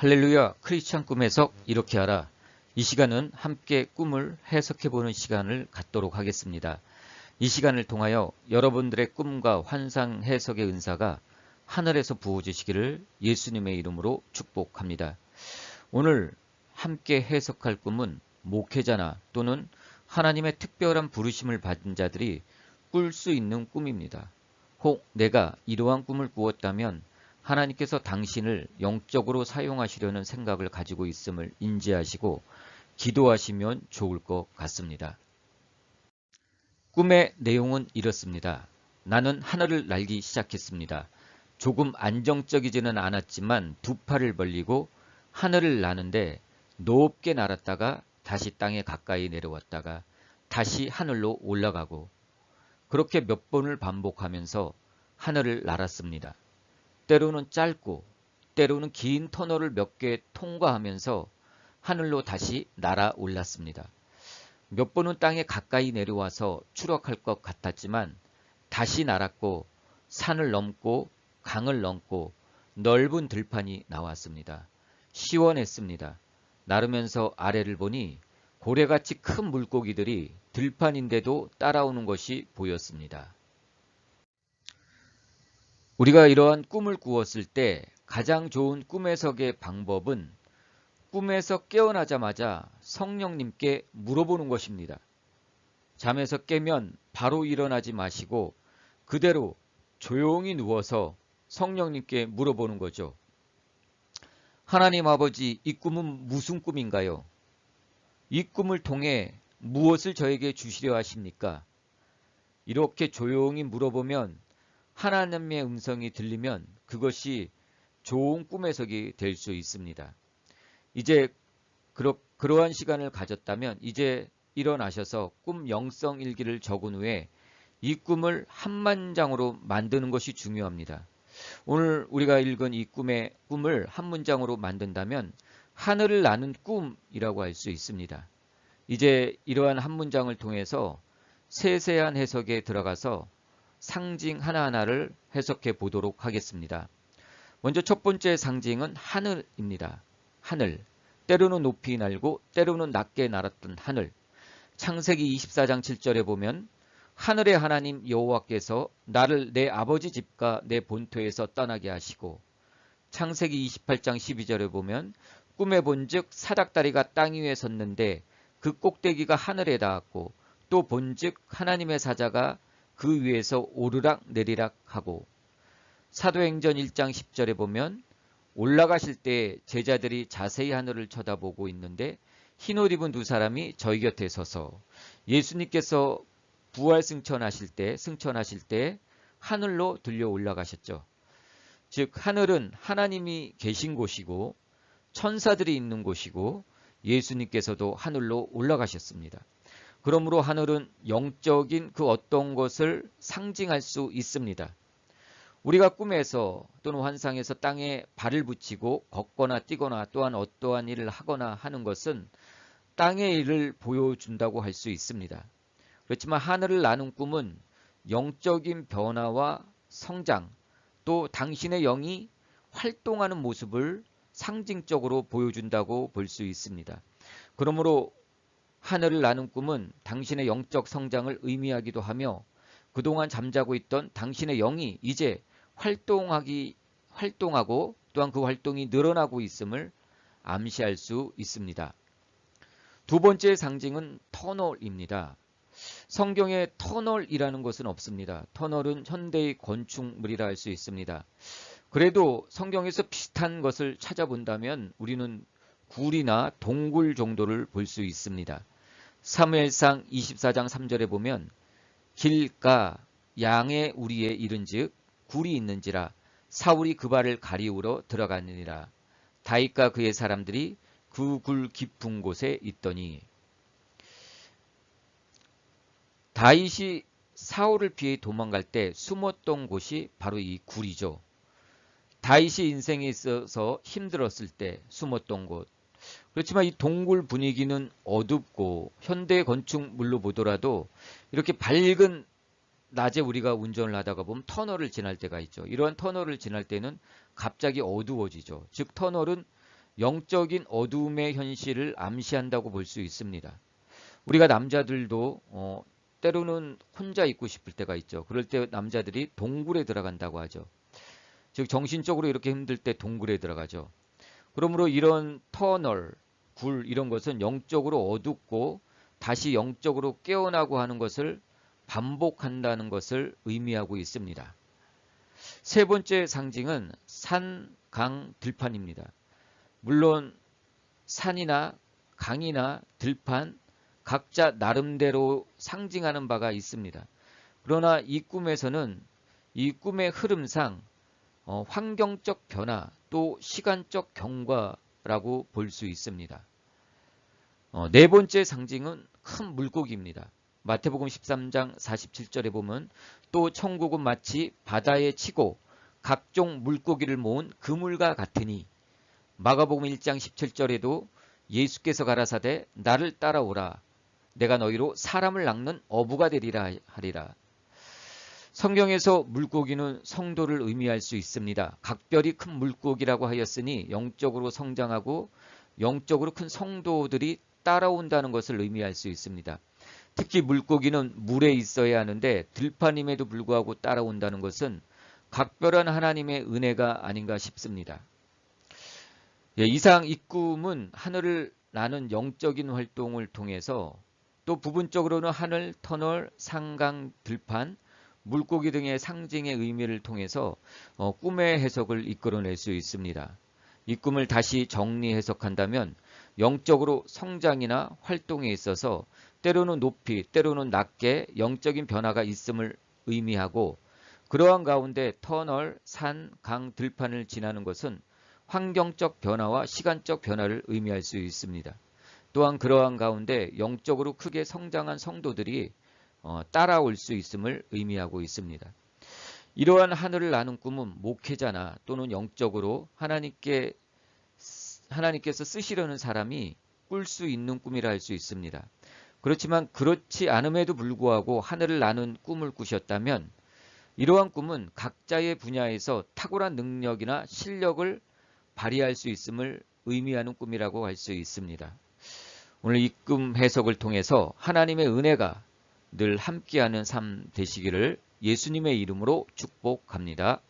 할렐루야, 크리스찬 꿈 해석 이렇게 하라. 이 시간은 함께 꿈을 해석해보는 시간을 갖도록 하겠습니다. 이 시간을 통하여 여러분들의 꿈과 환상 해석의 은사가 하늘에서 부어주시기를 예수님의 이름으로 축복합니다. 오늘 함께 해석할 꿈은 목회자나 또는 하나님의 특별한 부르심을 받은 자들이 꿀 수 있는 꿈입니다. 혹 내가 이러한 꿈을 꾸었다면 하나님께서 당신을 영적으로 사용하시려는 생각을 가지고 있음을 인지하시고 기도하시면 좋을 것 같습니다. 꿈의 내용은 이렇습니다. 나는 하늘을 날기 시작했습니다. 조금 안정적이지는 않았지만 두 팔을 벌리고 하늘을 나는데 높게 날았다가 다시 땅에 가까이 내려왔다가 다시 하늘로 올라가고 그렇게 몇 번을 반복하면서 하늘을 날았습니다. 때로는 짧고 때로는 긴 터널을 몇 개 통과하면서 하늘로 다시 날아 올랐습니다. 몇 번은 땅에 가까이 내려와서 추락할 것 같았지만 다시 날았고 산을 넘고 강을 넘고 넓은 들판이 나왔습니다. 시원했습니다. 나르면서 아래를 보니 고래같이 큰 물고기들이 들판인데도 따라오는 것이 보였습니다. 우리가 이러한 꿈을 꾸었을 때 가장 좋은 꿈 해석의 방법은 꿈에서 깨어나자마자 성령님께 물어보는 것입니다. 잠에서 깨면 바로 일어나지 마시고 그대로 조용히 누워서 성령님께 물어보는 거죠. 하나님 아버지, 이 꿈은 무슨 꿈인가요? 이 꿈을 통해 무엇을 저에게 주시려 하십니까? 이렇게 조용히 물어보면 하나님의 음성이 들리면 그것이 좋은 꿈 해석이 될 수 있습니다. 이제 그러한 시간을 가졌다면 이제 일어나셔서 꿈 영성 일기를 적은 후에 이 꿈을 한 문장으로 만드는 것이 중요합니다. 오늘 우리가 읽은 이 꿈을 한 문장으로 만든다면 하늘을 나는 꿈이라고 할 수 있습니다. 이제 이러한 한 문장을 통해서 세세한 해석에 들어가서 상징 하나하나를 해석해 보도록 하겠습니다. 먼저 첫 번째 상징은 하늘입니다. 하늘. 때로는 높이 날고 때로는 낮게 날았던 하늘. 창세기 24장 7절에 보면 하늘의 하나님 여호와께서 나를 내 아버지 집과 내 본토에서 떠나게 하시고 창세기 28장 12절에 보면 꿈에 본즉 사닥다리가 땅 위에 섰는데 그 꼭대기가 하늘에 닿았고 또 본즉 하나님의 사자가 그 위에서 오르락 내리락 하고 사도행전 1장 10절에 보면 올라가실 때 제자들이 자세히 하늘을 쳐다보고 있는데 흰옷 입은 두 사람이 저희 곁에 서서 예수님께서 부활 승천하실 때 하늘로 들려 올라가셨죠. 즉 하늘은 하나님이 계신 곳이고 천사들이 있는 곳이고 예수님께서도 하늘로 올라가셨습니다. 그러므로 하늘은 영적인 그 어떤 것을 상징할 수 있습니다. 우리가 꿈에서 또는 환상에서 땅에 발을 붙이고 걷거나 뛰거나 또한 어떠한 일을 하거나 하는 것은 땅의 일을 보여준다고 할 수 있습니다. 그렇지만 하늘을 나는 꿈은 영적인 변화와 성장 또 당신의 영이 활동하는 모습을 상징적으로 보여준다고 볼 수 있습니다. 그러므로 하늘을 나는 꿈은 당신의 영적 성장을 의미하기도 하며 그동안 잠자고 있던 당신의 영이 이제 활동하고 또한 그 활동이 늘어나고 있음을 암시할 수 있습니다. 두 번째 상징은 터널입니다. 성경에 터널이라는 것은 없습니다. 터널은 현대의 건축물이라 할 수 있습니다. 그래도 성경에서 비슷한 것을 찾아본다면 우리는 굴이나 동굴 정도를 볼 수 있습니다. 사무엘상 24장 3절에 보면 길가 양의 우리에 이른즉 굴이 있는지라 사울이 그 발을 가리우러 들어갔느니라. 다윗과 그의 사람들이 그 굴 깊은 곳에 있더니 다윗이 사울을 피해 도망갈 때 숨었던 곳이 바로 이 굴이죠. 다윗이 인생에 있어서 힘들었을 때 숨었던 곳. 그렇지만 이 동굴 분위기는 어둡고 현대 건축물로 보더라도 이렇게 밝은 낮에 우리가 운전을 하다가 보면 터널을 지날 때가 있죠. 이러한 터널을 지날 때는 갑자기 어두워지죠. 즉 터널은 영적인 어두움의 현실을 암시한다고 볼 수 있습니다. 우리가 남자들도 때로는 혼자 있고 싶을 때가 있죠. 그럴 때 남자들이 동굴에 들어간다고 하죠. 즉 정신적으로 이렇게 힘들 때 동굴에 들어가죠. 그러므로 이런 터널, 굴 이런 것은 영적으로 어둡고 다시 영적으로 깨어나고 하는 것을 반복한다는 것을 의미하고 있습니다. 세 번째 상징은 산, 강, 들판입니다. 물론 산이나 강이나 들판 각자 나름대로 상징하는 바가 있습니다. 그러나 이 꿈에서는 이 꿈의 흐름상 환경적 변화 또 시간적 경과라고 볼 수 있습니다. 네 번째 상징은 큰 물고기입니다. 마태복음 13장 47절에 보면 또 천국은 마치 바다에 치고 각종 물고기를 모은 그물과 같으니, 마가복음 1장 17절에도 예수께서 가라사대 나를 따라오라 내가 너희로 사람을 낚는 어부가 되리라 하리라. 성경에서 물고기는 성도를 의미할 수 있습니다. 각별히 큰 물고기라고 하였으니 영적으로 성장하고 영적으로 큰 성도들이 따라온다는 것을 의미할 수 있습니다. 특히 물고기는 물에 있어야 하는데 들판임에도 불구하고 따라온다는 것은 각별한 하나님의 은혜가 아닌가 싶습니다. 이상 이 꿈은 하늘을 나는 영적인 활동을 통해서 또 부분적으로는 하늘, 터널, 상강, 들판, 물고기 등의 상징의 의미를 통해서 꿈의 해석을 이끌어낼 수 있습니다. 이 꿈을 다시 정리 해석한다면 영적으로 성장이나 활동에 있어서 때로는 높이, 때로는 낮게 영적인 변화가 있음을 의미하고, 그러한 가운데 터널, 산, 강, 들판을 지나는 것은 환경적 변화와 시간적 변화를 의미할 수 있습니다. 또한 그러한 가운데 영적으로 크게 성장한 성도들이 따라올 수 있음을 의미하고 있습니다. 이러한 하늘을 나는 꿈은 목회자나 또는 영적으로 하나님께서 쓰시려는 사람이 꿀 수 있는 꿈이라 할 수 있습니다. 그렇지만 그렇지 않음에도 불구하고 하늘을 나는 꿈을 꾸셨다면 이러한 꿈은 각자의 분야에서 탁월한 능력이나 실력을 발휘할 수 있음을 의미하는 꿈이라고 할 수 있습니다. 오늘 이 꿈 해석을 통해서 하나님의 은혜가 늘 함께하는 삶 되시기를 예수님의 이름으로 축복합니다.